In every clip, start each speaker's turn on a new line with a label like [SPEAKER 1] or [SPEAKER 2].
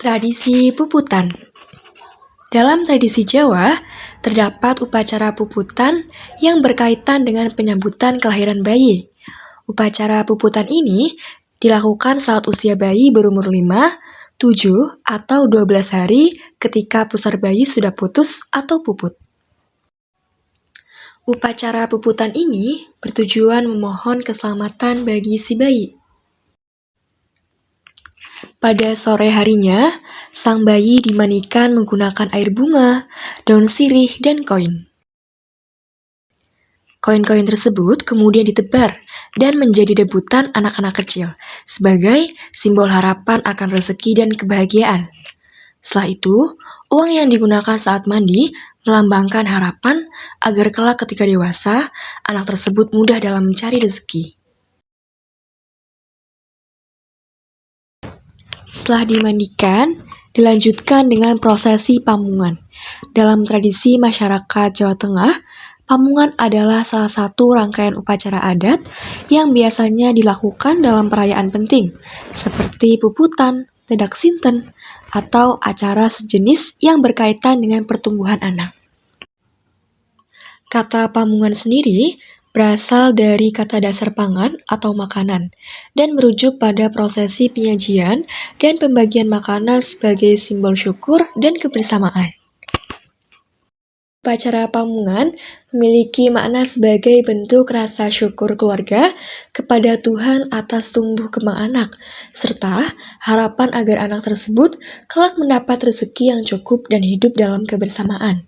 [SPEAKER 1] Tradisi puputan. Dalam tradisi Jawa, terdapat upacara puputan yang berkaitan dengan penyambutan kelahiran bayi. Upacara puputan ini dilakukan saat usia bayi berumur 5, 7, atau 12 hari ketika pusar bayi sudah putus atau puput. Upacara puputan ini bertujuan memohon keselamatan bagi si bayi. Pada sore harinya, sang bayi dimandikan menggunakan air bunga, daun sirih, dan koin. Koin-koin tersebut kemudian ditebar dan menjadi debutan anak-anak kecil sebagai simbol harapan akan rezeki dan kebahagiaan. Setelah itu, uang yang digunakan saat mandi melambangkan harapan agar kelak ketika dewasa, anak tersebut mudah dalam mencari rezeki. Setelah dimandikan, dilanjutkan dengan prosesi pamungan. Dalam tradisi masyarakat Jawa Tengah, pamungan adalah salah satu rangkaian upacara adat yang biasanya dilakukan dalam perayaan penting, seperti puputan, tedak sinten, atau acara sejenis yang berkaitan dengan pertumbuhan anak. Kata pamungan sendiri berasal dari kata dasar pangan atau makanan, dan merujuk pada prosesi penyajian dan pembagian makanan sebagai simbol syukur dan kebersamaan. Upacara pamungan memiliki makna sebagai bentuk rasa syukur keluarga kepada Tuhan atas tumbuh kembang anak, serta harapan agar anak tersebut kelak mendapat rezeki yang cukup dan hidup dalam kebersamaan.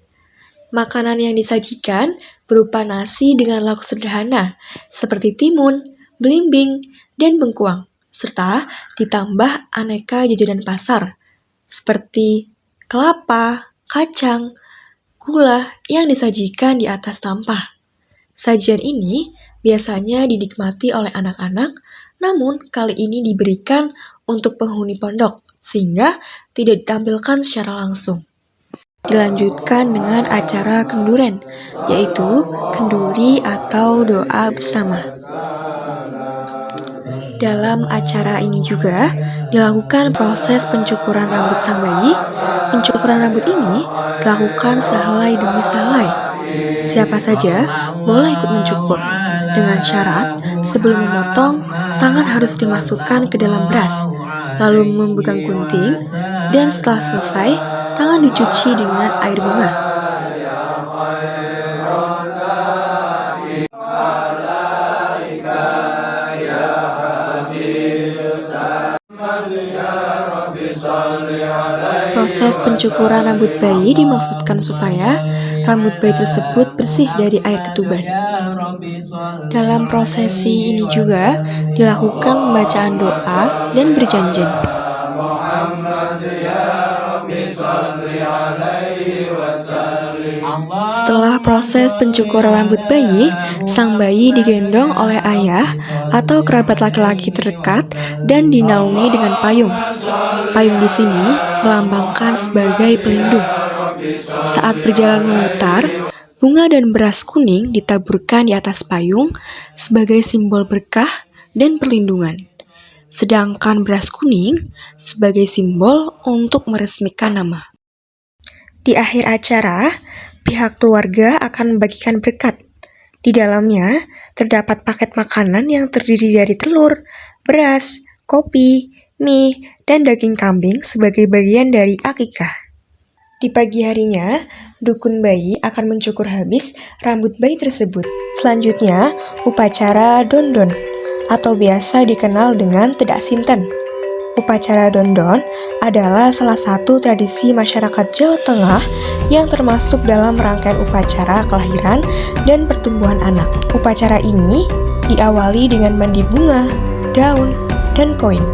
[SPEAKER 1] Makanan yang disajikan berupa nasi dengan lauk sederhana, seperti timun, belimbing, dan bengkuang, serta ditambah aneka jajanan pasar, seperti kelapa, kacang, gula yang disajikan di atas tampah. Sajian ini biasanya dinikmati oleh anak-anak, namun kali ini diberikan untuk penghuni pondok, sehingga tidak ditampilkan secara langsung. Dilanjutkan dengan acara kenduren, yaitu kenduri atau doa bersama. Dalam acara ini juga dilakukan proses pencukuran rambut sang bayi. Pencukuran rambut ini dilakukan sehelai demi sehelai. Siapa saja boleh ikut mencukur, dengan syarat sebelum memotong, tangan harus dimasukkan ke dalam beras, lalu memegang gunting, dan setelah selesai, tangan dicuci dengan air bunga. Proses pencukuran rambut bayi dimaksudkan supaya rambut bayi tersebut bersih dari air ketuban. Dalam prosesi ini juga dilakukan pembacaan doa dan berjanjian. Setelah proses pencukuran rambut bayi, sang bayi digendong oleh ayah atau kerabat laki-laki terdekat dan dinaungi dengan payung. Payung di sini melambangkan sebagai pelindung. Saat berjalan memutar, bunga dan beras kuning ditaburkan di atas payung sebagai simbol berkah dan perlindungan. Sedangkan beras kuning sebagai simbol untuk meresmikan nama. Di akhir acara, pihak keluarga akan membagikan berkat. Di dalamnya terdapat paket makanan yang terdiri dari telur, beras, kopi, mie, dan daging kambing sebagai bagian dari akikah. Di pagi harinya, dukun bayi akan mencukur habis rambut bayi tersebut. Selanjutnya, upacara dondon, atau biasa dikenal dengan tedak sinten. Upacara dondon adalah salah satu tradisi masyarakat Jawa Tengah yang termasuk dalam rangkaian upacara kelahiran dan pertumbuhan anak. Upacara ini diawali dengan mandi bunga, daun, dan koin.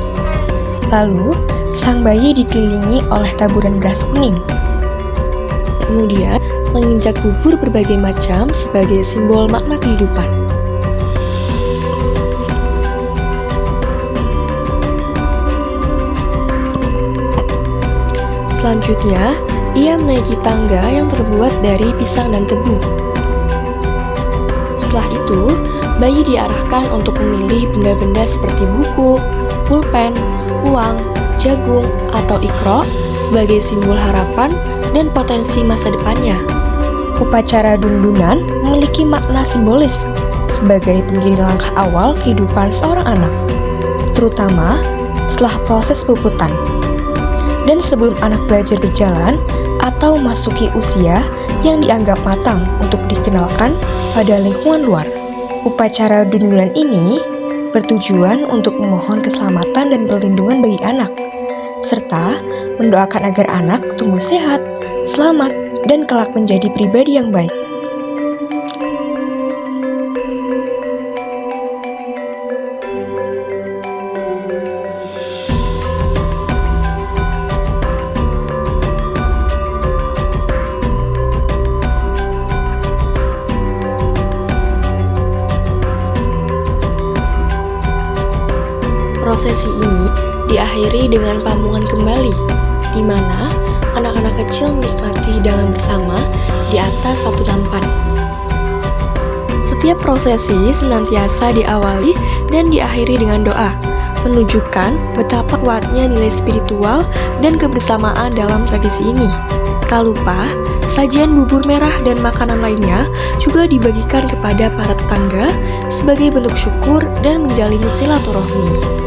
[SPEAKER 1] Lalu, sang bayi dikelilingi oleh taburan beras kuning. Kemudian, menginjak bubur berbagai macam sebagai simbol makna kehidupan. Selanjutnya, ia menaiki tangga yang terbuat dari pisang dan tebu. Setelah itu, bayi diarahkan untuk memilih benda-benda seperti buku, pulpen, uang, jagung atau ikro sebagai simbol harapan dan potensi masa depannya.
[SPEAKER 2] Upacara dundunan memiliki makna simbolis sebagai pengiring langkah awal kehidupan seorang anak, terutama setelah proses puputan. Dan sebelum anak belajar berjalan atau memasuki usia yang dianggap matang untuk dikenalkan pada lingkungan luar. Upacara dundunan ini bertujuan untuk memohon keselamatan dan perlindungan bagi anak, serta mendoakan agar anak tumbuh sehat, selamat, dan kelak menjadi pribadi yang baik.
[SPEAKER 1] Prosesi ini diakhiri dengan pamungkan kembali, di mana anak-anak kecil menikmati hidangan bersama di atas satu nampan. Setiap prosesi senantiasa diawali dan diakhiri dengan doa, menunjukkan betapa kuatnya nilai spiritual dan kebersamaan dalam tradisi ini. Tak lupa, sajian bubur merah dan makanan lainnya juga dibagikan kepada para tetangga sebagai bentuk syukur dan menjalin silaturahmi.